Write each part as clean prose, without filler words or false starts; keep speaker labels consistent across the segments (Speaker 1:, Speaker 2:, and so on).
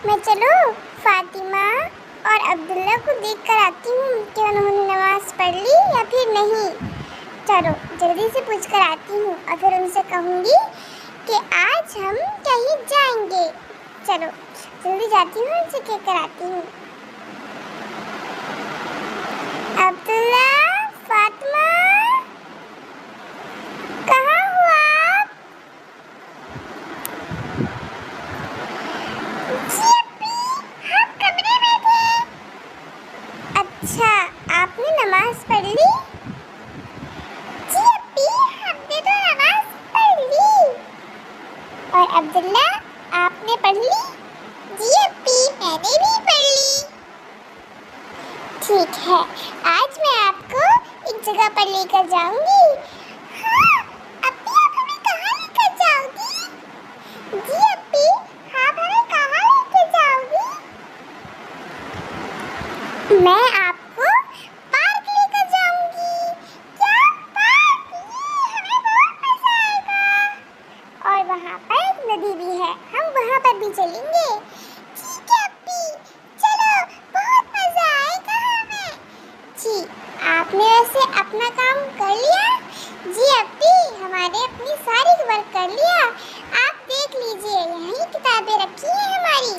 Speaker 1: मैं चलो फातिमा और अब्दुल्ला को देख कर आती हूँ कि उन्होंने नमाज पढ़ ली या फिर नहीं। चलो जल्दी से पूछ कर आती हूँ और फिर उनसे कहूँगी कि आज हम कहीं जाएंगे। चलो जल्दी जाती हूँ, उनसे कह कर आती हूँ। अब्दुल्ला, फातिमा, कहाँ हो आप? जी अप्पी, हम कमरे में थे। अच्छा, आपने नमाज पढ़ ली? जी अप्पी, हमने तो नमाज पढ़ ली। और अब्दुल्ला, आपने पढ़ ली? जी अप्पी, मैंने भी पढ़ ली। ठीक है, आज मैं आपको एक जगह पर लेकर जाऊंगी। हाँ, अप्पी आप हमें कहाँ लेकर जाओगी? जी अप्पी, आप हमें कहाँ लेकर जाओगी? मैं आपको पार्क लेकर जाऊंगी। क्या पार्क? हमें बहुत मजा आएगा। और वहाँ पर एक नदी भी है, हम वहाँ पर भी चलेंगे। ठीक है अप्पी, चलो, बहुत मजा आएगा हमें। जी, आपने वैसे अपना काम कर लिया? जी अप्पी, हमारे अपनी सारी वर्क कर लिया। आप देख लीजिए, यहीं किताबें रखी हैं हमारी।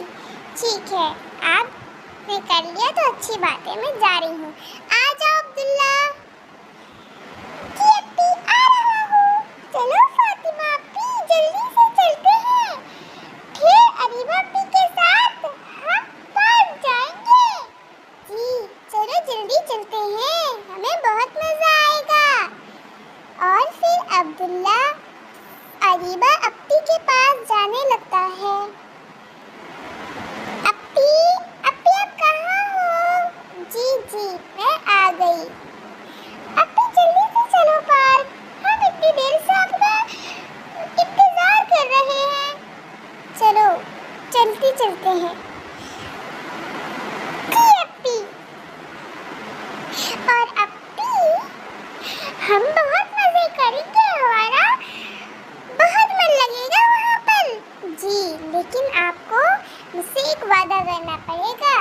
Speaker 1: ठीक है, आपने कर लिया तो अच्छी बात है, मैं जा रही हूँ। आ जाओ अब्दुल्ला। जी अप्पी, आ रहा हूँ। चलो फातिमा अप्पी, जल्दी से चलते हैं, फिर अरीबा अप्पी के साथ हम पार्क जाएंगे। जी चलो जल्दी चलते हैं, हमें बहुत मजा आएगा। और फिर अब्दुल्ला अरीबा अप्पी के पास जाने लगता है। अप्पी, अप्पी आप कहाँ हो? जी मैं आ गई। अप्पी जल्दी से चलो पार्क, हम इतनी देर से आपका इंतजार कर रहे हैं। चलो चलते हैं। जी अप्पी। और अप्पी, हम बहुत मजे करेंगे, हमारा बहुत मन लगेगा वहाँ पर। जी लेकिन आपको मुझसे एक वादा करना पड़ेगा।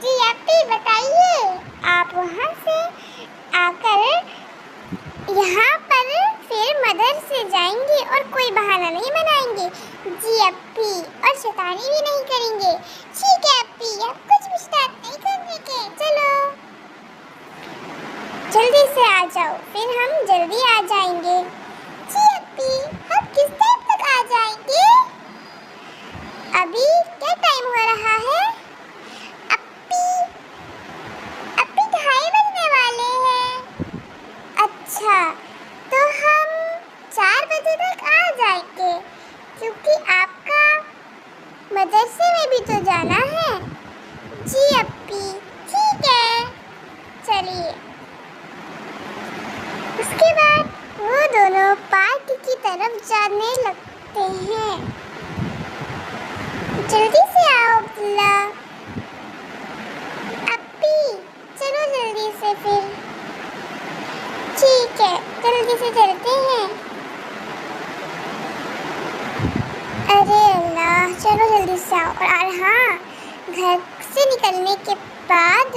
Speaker 1: जी अप्पी बताइए। आप वहाँ से आकर यहाँ पर फिर मदर से जाएंगे और कोई बहाना नहीं बनाएंगे। जी अप्पी, और शैतानी भी नहीं करेंगे। ठीक है अप्पी, अब कुछ भी शैतानी नहीं करने के। चलो जल्दी से आ जाओ, फिर हम जल्दी आ जाएंगे। जी अप्पी, हम किस टाइम तक आ जाएंगे? अभी क्या टाइम हो रहा है? अप्पी, अप्पी 2:30 बजने वाले हैं। अच्छा, तो हम 4 बजे तक आ जाएंगे, क्योंकि आपका मदरसे में भी तो जाना है। जी अप्पी, ठीक है, चलिए। उसके बाद वो दोनों पार्क की तरफ जाने लगते हैं। जल्दी से आओ अब्दुल्ला। अप्पी चलो जल्दी से फिर। ठीक है, जल्दी से चलते हैं। अरे अल्लाह, चलो जल्दी से आओ। और हाँ, घर से निकलने के बाद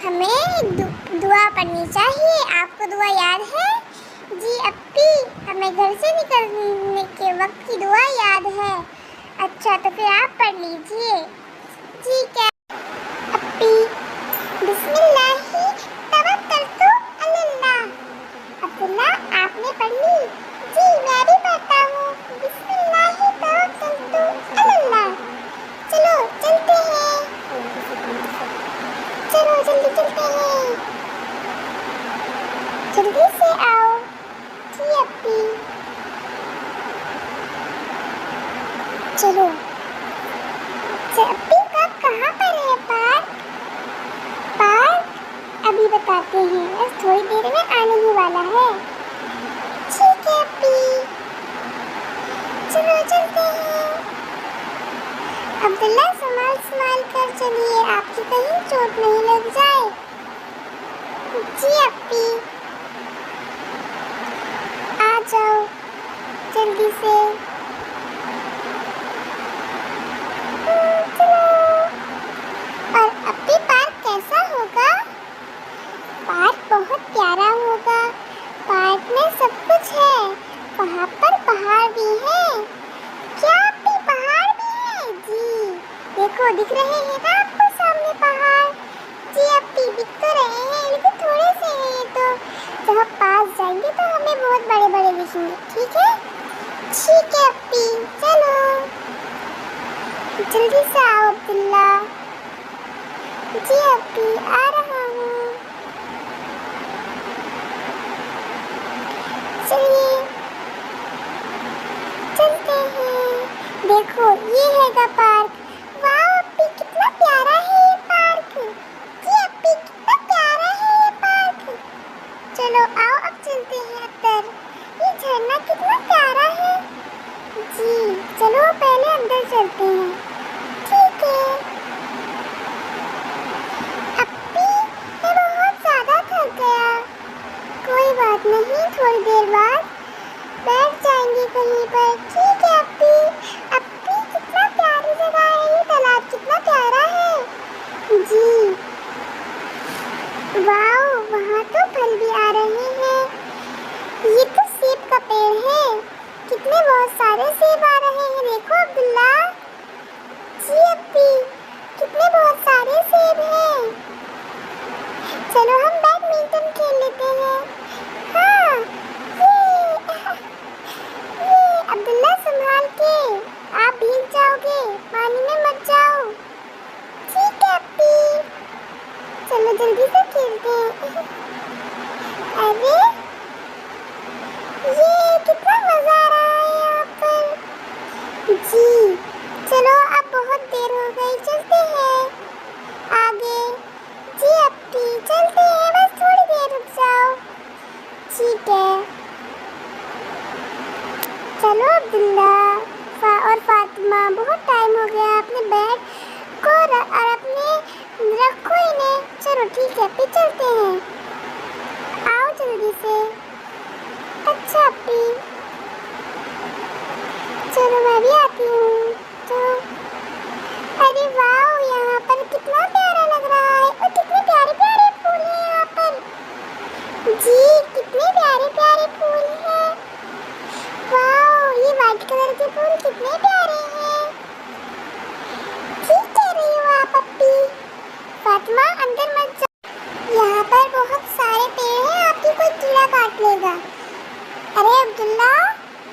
Speaker 1: हमें दुआ पढ़नी चाहिए। आपको दुआ याद है? जी अप्पी, हमें घर से निकलने के वक्त की दुआ याद है। अच्छा, तो फिर आप पढ़ लीजिए। ठीक है अप्पी। बिस्मिल्लाहि तवक्कलतु अलल्लाह। अब्दुल्ला, आपने पढ़ ली? जी मैं भी पढ़ता हूँ। बिस्मिल्लाहि तवक्कलतु अलल्लाह। चलो चलते हैं, चलो जल्दी चलते हैं। जल्दी से आओ। जी अप्पी, चलो। अप्पी कब कहाँ पर है पार्क? पार्क अभी बताते हैं, बस थोड़ी देर में आने ही वाला है। ठीक है अप्पी, चलो चलते हैं। अब्दुल्ला संभाल कर चलिए, आपकी कहीं चोट नहीं लग जाए। जी अप्पी, आ जाओ जल्दी से। चलो देखो दिख रहे हैं ना आपको सामने पहाड़। जी अप्पी दिख तो रहे हैं लेकिन थोड़े से हैं ये तो। जब हम पास जाएंगे तो हमें बहुत बड़े बड़े दिखेंगे, ठीक है? ठीक है अप्पी, चलो जल्दी से आओ अब्दुल्ला। जी अप्पी आ रहा हूँ। चलिए चलते हैं। देखो ये है द पार्क। वाह अप्पी कितना प्यारा है ये पार्क। जी अप्पी कितना प्यारा है ये पार्क। चलो आओ अब चलते हैं अंदर। ये झरना कितना प्यारा है। जी चलो पहले अंदर चलते हैं, ठीक है? अप्पी मैं बहुत ज़्यादा थक गया। कोई बात नहीं, थोड़ी देर बाद बैठ जाएंगे कहीं पर, ठीक है अप्पी? अप्पी कितना प्यारी जगह है ये, तालाब कितना प्यारा है। जी वाओ वहाँ तो फल भी आ रहे हैं। ये तो सेब का पेड़ है, कितने बहुत सारे सेब आ रहे हैं, देखो अब्दुल्ला। जी अप्पी कितने बहुत सारे सेब हैं। चलो हम बैडमिंटन खेल लेते हैं। हाँ ये अब्दुल्ला संभाल के, आप भीग जाओगे, पानी में मत जाओ, ठीक है अप्पी? चलो जल्दी से खेलते हैं। अरे ये कितना मजा आ रहा है यहाँ पर। जी चलो अब बहुत देर हो गई, चलते हैं आगे। जी अप्पी चलते हैं, बस थोड़ी देर रुक जाओ, ठीक है? चलो अब्दुल्ला और फातिमा, बहुत टाइम हो गया, अपने बैग को और अपने रखो इन्हें। चलो ठीक है अप्पी चलते हैं, आओ जल्दी से। अच्छा अप्पी चलो मैं भी आती हूँ। तो अरे वाह यहाँ पर कितना प्यारा लग रहा है और कितने प्यारे प्यारे फूल हैं यहाँ पर। जी कितने प्यारे प्यारे फूल हैं। वाह ये वाइट कलर के फूल कितने प्यारे हैं। ठीक कह रही हो आप अप्पी। फातिमा अंदर मत जाओ, यहाँ पर बहुत सारे पेड़ हैं, आपकी कोई कीड़ा काट लेगा। अरे अब्दुल्ला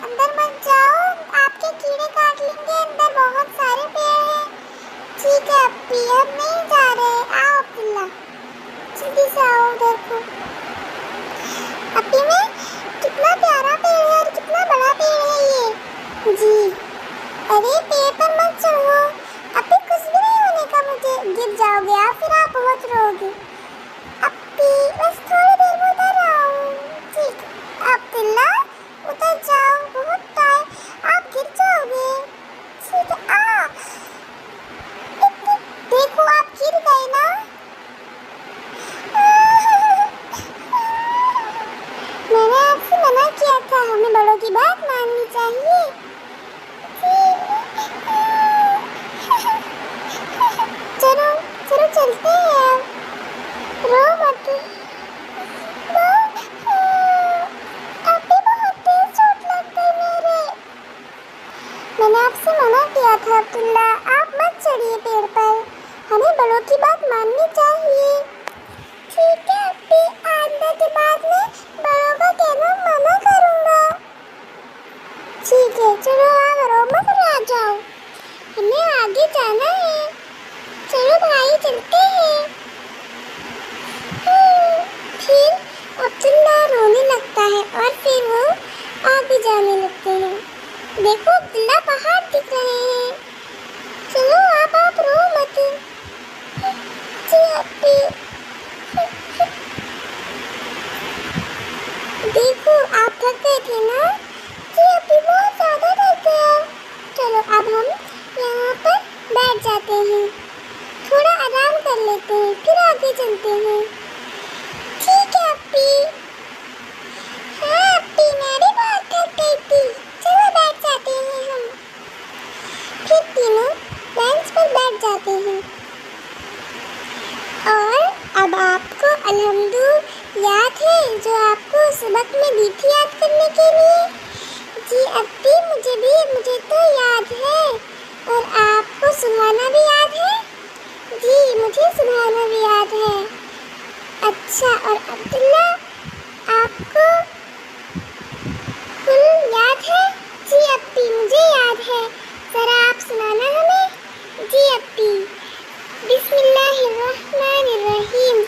Speaker 1: अंदर मत जाओ, आपके कीड़े काट लेंगे, अंदर बहुत सारे पेड़ हैं। ठीक है अप्पी हम नहीं जा रहे, आओ अब्दुल्ला जल्दी से आओ। देखो अप्पी में कितना प्यारा पेड़ है और कितना बड़ा पेड़ है ये। जी अरे पेड़ पर मत चढ़ो अप्पी, कुछ भी नहीं होने का मुझे, गिर जाओगे आप, फिर आप बहुत रोओगे। अप्पी बस थोड़ी देर में उतर रहा हूँ, ठीक? अब्दुल्ला उतर जाओ, बहुत टाइम, आप गिर जाओगे, ठीक है? देखो आप गिर गए ना। मैंने आपसे मना किया था, हमें बड़ों की बात माननी चाहिए। चलो चलो चलते हैं, रो मत। अभी बहुत तेज चोट लग गई मेरे। मैंने आपसे मना किया था अब्दुल्ला, आप मत चढ़िए पेड़ पर, हमें बड़ों की बात माननी चाहिए। ठीक है अप्पी, आइंदा के बाद में बड़ों का कहना मना करूँगा। ठीक है चलो आप रो मत, आ जाओ, हमें आगे जाना है। चलो भाई चलते हैं। फिर अब्दुल्ला रोने लगता है और फिर वो आगे जाने लगते हैं। देखो अब्दुल्ला पहाड़ दिख रहे हैं। चलो आप रो मत। जी अप्पी देखो आप थक गए थे ना। जी अप्पी बहुत ज़्यादा थक गया। चलो अब हम यहाँ पर बैठ जाते हैं, थोड़ा आराम कर लेते हैं, फिर आगे चलते हैं, ठीक है अप्पी? हाँ अप्पी मैं भी बहुत थक गई थी, चलो बैठ जाते हैं हम। फिर तीनों बेंच पर बैठ जाते हैं। और अब आपको अलहम्दु याद है जो आपको सबक में दी थी याद करने के लिए? जी अप्पी मुझे तो याद है, और आपको सुहाना भी याद है? सुभाना भी याद है। अच्छा, और अब्दुल्ला आपको कुल याद है? जी अप्पी, मुझे याद है। जरा आप सुनाना हमें। जी अप्पी। बिस्मिल्लाहिर्रहमानिर्रहीम।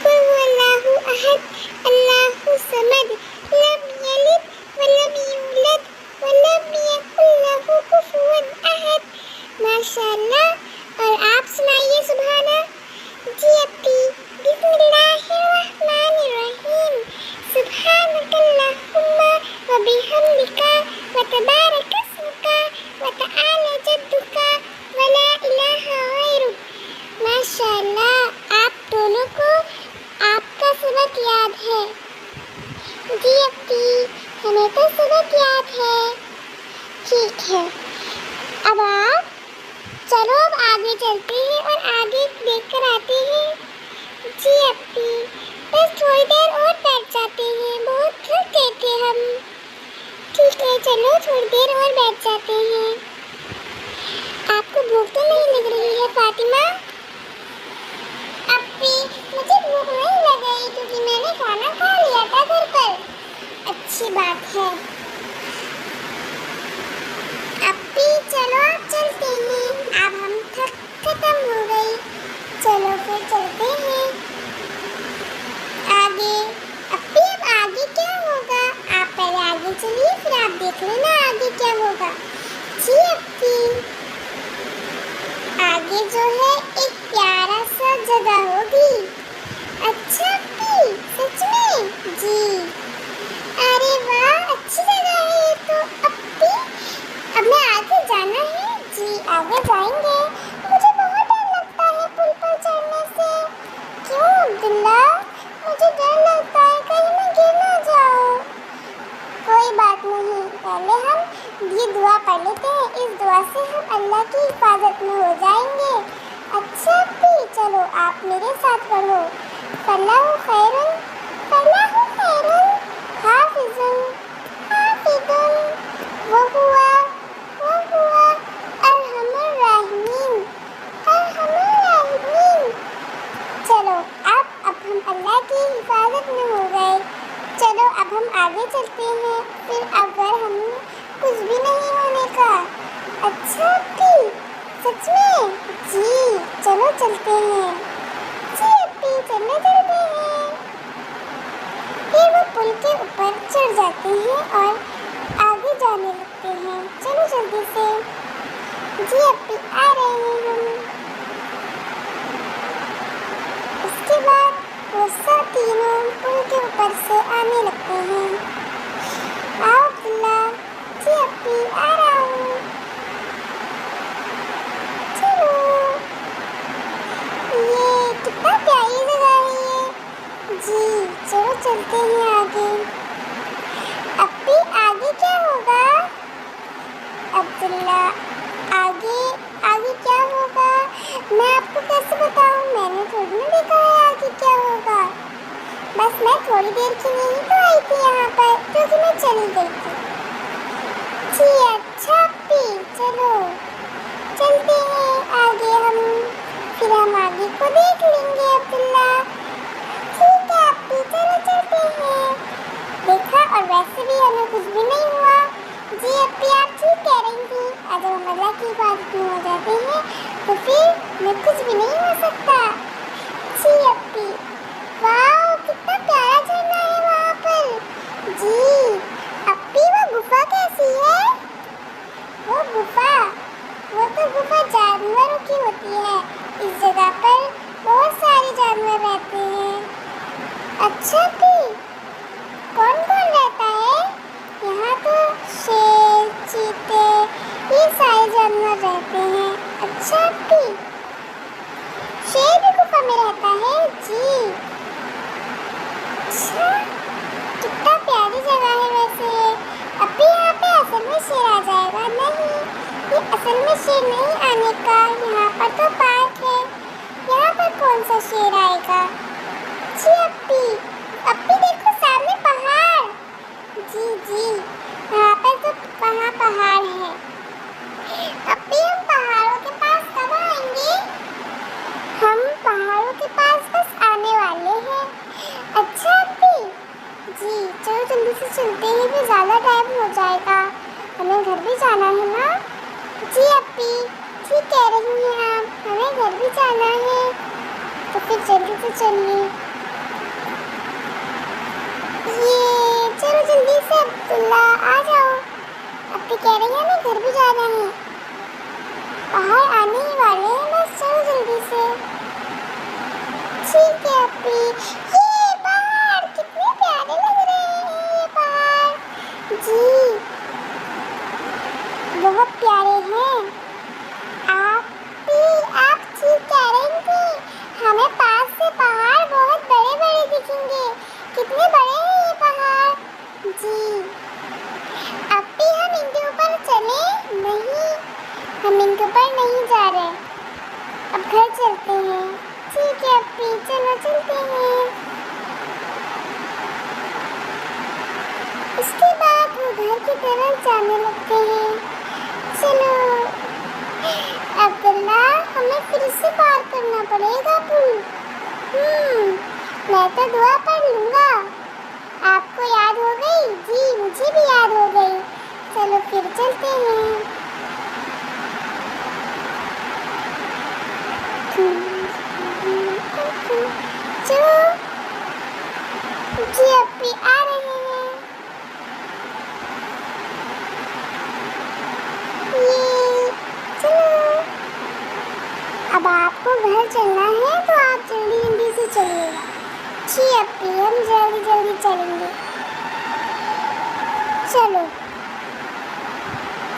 Speaker 1: कुल हुवल्लाहु अहद, अल्लाहु समद, लम यलिद वलम यूलद वलम यकुल लहू कुफुवन अहद। माशाअल्लाह। और आप सुनाइए सुभाना। जी अप्पी। बिस्मिल्लाहिर्रहमानिर्रहीम। सुब्हानकल्लाहुम्मा व बिहम्दिका व तबारक अस्मुका व तआला जद्दुका व ला इलाहा गैरुक। माशाअल्लाह, आप दोनों को आपका सबक याद है। जी अप्पी, हमें तो सबक याद है। ठीक है, अब आप चलो अब आगे चलते हैं और आगे देख कर आते हैं। जी अप्पी, बस थोड़ी देर और बैठ जाते हैं, बहुत थक गए थे हम। ठीक है, चलो थोड़ी देर और बैठ जाते हैं। आपको भूख तो नहीं लग रही है फातिमा? अप्पी, मुझे भूख नहीं लग रही क्योंकि मैंने खाना खा लिया था घर पर। अच्छी बात है। अप्पी चलो अब चलते हैं, अब हम खत्म हो गई। चलो फिर चलते हैं आगे। अप्पी, अब आगे क्या होगा? आप पहले आगे चलिए, फिर आप देख लेना आगे क्या होगा। जी अप्पी, आगे जो है एक प्यारा सा जगह होगी। अच्छा अप्पी, सच में? जी। अरे वाह, अच्छी जगह है ये तो। अप्पी, अब मैं आगे जाना है? जी आगे जाएंगे। मुझे बहुत डर लगता है पुल पर चढ़ने से। क्यों अब्दुल्ला? मुझे डर लगता है कहीं मैं गिर ना जाऊं। कोई बात नहीं, पहले हम ये दुआ पढ़ लेते हैं। इस दुआ से हम अल्लाह की हिफाजत में हो जाएंगे। अच्छा अप्पी, चलो आप मेरे साथ पढ़ो। फल्लाहु खैरुन, फल्लाहु खैरुन, हाफिजुन, हाफिजुन, वहुवा अरहमुर राहिमीन, अरहमुर राहिमीन। चलो अब हम अल्लाह की हिफाजत में हो गए। चलो अब हम आगे चलते हैं, फिर अगर हम कुछ भी नहीं होने का। अच्छा अप्पी, सच में? जी चलो चलते हैं। जी अप्पी, चलने चलते हैं। फिर वो पुल के ऊपर चढ़ जाते हैं और आगे जाने लगते हैं। चलो जल्दी से। जी अप्पी, आ रहे हैं हम। उसके बाद वो सब तीनों पुल के ऊपर से आने लगते हैं। आओ अब्दुल्ला। जी अप्पी, आ रहा हूँ। चलो, ये कितना प्यारी जगह है ये। जी चलो चलते हैं आगे। अप्पी, आगे क्या होगा? अब्दुल्ला, आगे आगे क्या होगा? मैं आपको कैसे बताऊं? मैंने थोड़ी ना देखा है आगे क्या होगा। बस मैं थोड़ी देर के लिए ही तो आई थी यहाँ पर, क्योंकि मैं चली गई थी। जी अच्छा अप्पी, चलो चलते हैं आगे हम, फिर हम आगे को देख लेंगे अब्दुल्ला। ठीक है अप्पी, चलो चलते हैं। देखा, और वैसे भी हमें कुछ भी नहीं हुआ। जी अप्पी, आप ठीक कह रही थी। अगर हम अल्लाह की इबादत में हो जाते हैं तो फिर हमें कुछ भी नहीं हो सकता। जी अप्पी, वाह कितना प्यारा झरना है वहाँ पर। जी अप्पी, वो गुफा कैसी है? वो तो गुफा जानवरों की होती है। इस जगह पर बहुत सारे जानवर रहते हैं। अच्छा अप्पी, कौन कौन रहता है? यहाँ तो शेर, चीते, ये सारे जानवर रहते हैं। अच्छा अप्पी, शेर भी गुफा में रहता है? जी अच्छा, कितना प्यारी जगह है वैसे। अप्पी, यहाँ पे असल में शेर आ जाएगा? नहीं, ये असल में शेर नहीं आने का। यहाँ पर तो पार्क है, यहाँ पर कौन सा शेर आएगा? जी अप्पी, अप्पी देखो सामने पहाड़। जी यहाँ पर तो वहाँ पहाड़ है। अप्पी, हम पहाड़ों के पास कब आएंगे? हम पहाड़ों भी जाना है ना? जी अप्पी, ठीक कह रही हैं आप, हमें घर भी जाना है। तो फिर जल्दी से चलिए। ये चलो जल्दी से अब्दुल्ला आ जाओ। अप्पी कह रही है हमें घर भी जाना है। बाहर आने ही वाले हैं, बस चलो जल्दी से। ठीक है अप्पी। ये पहाड़ कितने प्यारे लग रहे हैं, ये पहाड़ जी बहुत प्यारे हैं। आप ठीक कह रही थी, हमें पास से पहाड़ बहुत बड़े बड़े दिखेंगे। कितने बड़े हैं ये पहाड़ जी। अप्पी हम इनके ऊपर चले? नहीं, हम इनके ऊपर नहीं जा रहे, अब घर चलते हैं। ठीक है अप्पी, चलो चलते हैं। उसके बाद वो घर की तरफ जाने लगते हैं। चलो अब्दुल्ला, हमें फिर से पार करना पड़ेगा पुल। मैं तो दुआ पढ़ लूँगा। आपको याद हो गई? जी मुझे भी याद हो गई। चलो फिर चलते हैं। चलो जी अप्पी आ रहे हैं। ये चलो, अब आपको घर चलना है तो आप जल्दी जल्दी से चलिएगा। जी अप्पी, हम जल्दी जल्दी चलेंगे। चलो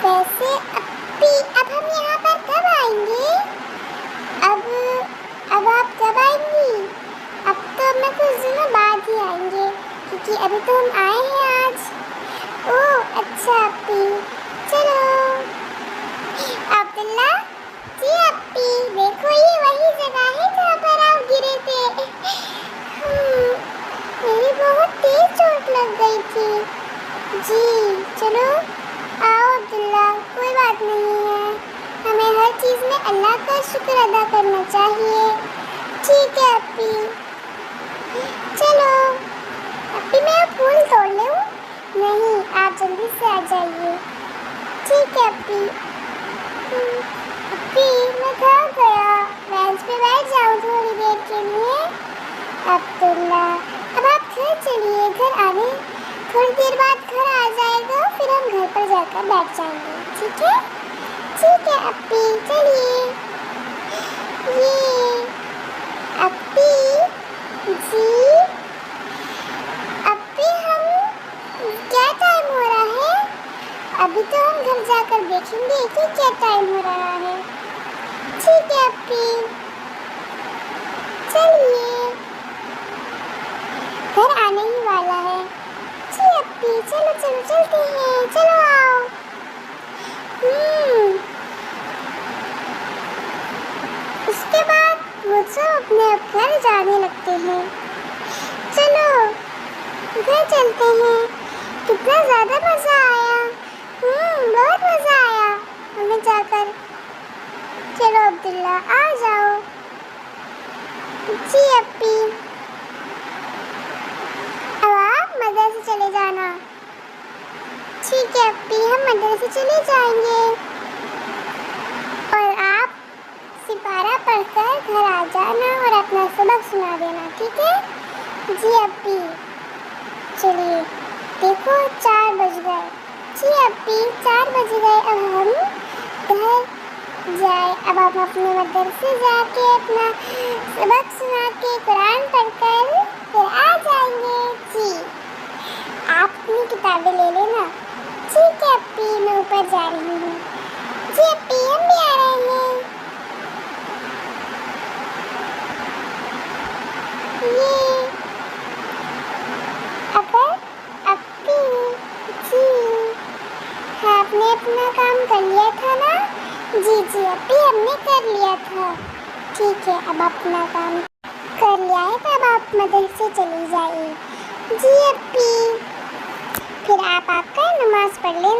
Speaker 1: वैसे अप्पी, अब हम यहाँ पर कब आएंगे? अब आप कब आएंगी? अब तो मैं कुछ दिनों बाद ही आएंगे, क्योंकि अभी तो हम आए हैं आज। ओह अच्छा अप्पी, चलो। अब्दुल्ला जी अप्पी, देखो ये वही जगह है जहाँ पर आप गिरे थे। मेरी बहुत तेज चोट लग गई थी जी। चलो आओ अब्दुल्ला, कोई बात नहीं है, हमें हर चीज़ में अल्लाह का शुक्र अदा करना चाहिए। ठीक है अप्पी, चलो। अप्पी मैं फूल तोड़ लूँ? नहीं, आप जल्दी से आ जाइए। ठीक है अप्पी। अप्पी मैं थक गया, बेंच पे बैठ जाऊँ थोड़ी देर के लिए। अब्दुल्ला अब आप घर चलिए, घर आने थोड़ी देर बाद घर आ जाएगा, फिर हम घर पर जाकर बैठ जाएंगे। ठीक है? ठीक है अप्पी, चलिए। ये अप्पी जी, अप्पी हम क्या टाइम हो रहा है? अभी तो हम घर जाकर देखेंगे कि क्या टाइम हो रहा है। ठीक है अप्पी, चलिए, घर आने ही वाला है। जी अप्पी, चलो चलो चलते हैं, चलो आओ। उसके बाद वो सब अपने घर जाने लगते हैं। चलो घर चलते हैं। कितना ज़्यादा मज़ा आया। बहुत मज़ा आया हमें जाकर। चलो अब्दुल्ला आ जाओ। जी अप्पी, अब आप मदरसे चले जाना। ठीक है अप्पी, हम मदरसे चले जाएंगे और आप सिपारा पढ़कर घर आ जाना और अपना सबक सुना देना। ठीक है? जी अप्पी, चलिए देखो 4 बज गए। जी अप्पी 4 बज गए, अब हम घर जाए। अब हम अपने मदरसे जाके अपना सबक सुना के कुरान पढ़कर फिर आ जाएंगे। जी आप अपनी किताबें ले लेना। ठीक है अप्पी, मैं ऊपर जा रही हूँ। जी अप्पी हम भी आ रहे हैं। ये अप्पी जी, हाँ आपने अपना काम कर लिया था ना? जी जी अप्पी हमने कर लिया था। ठीक है, अब अपना काम कर लिया है तो अब आप मदरसे चली जाइए। जी अप्पी, फिर आप आपका नमाज पढ़ लेना।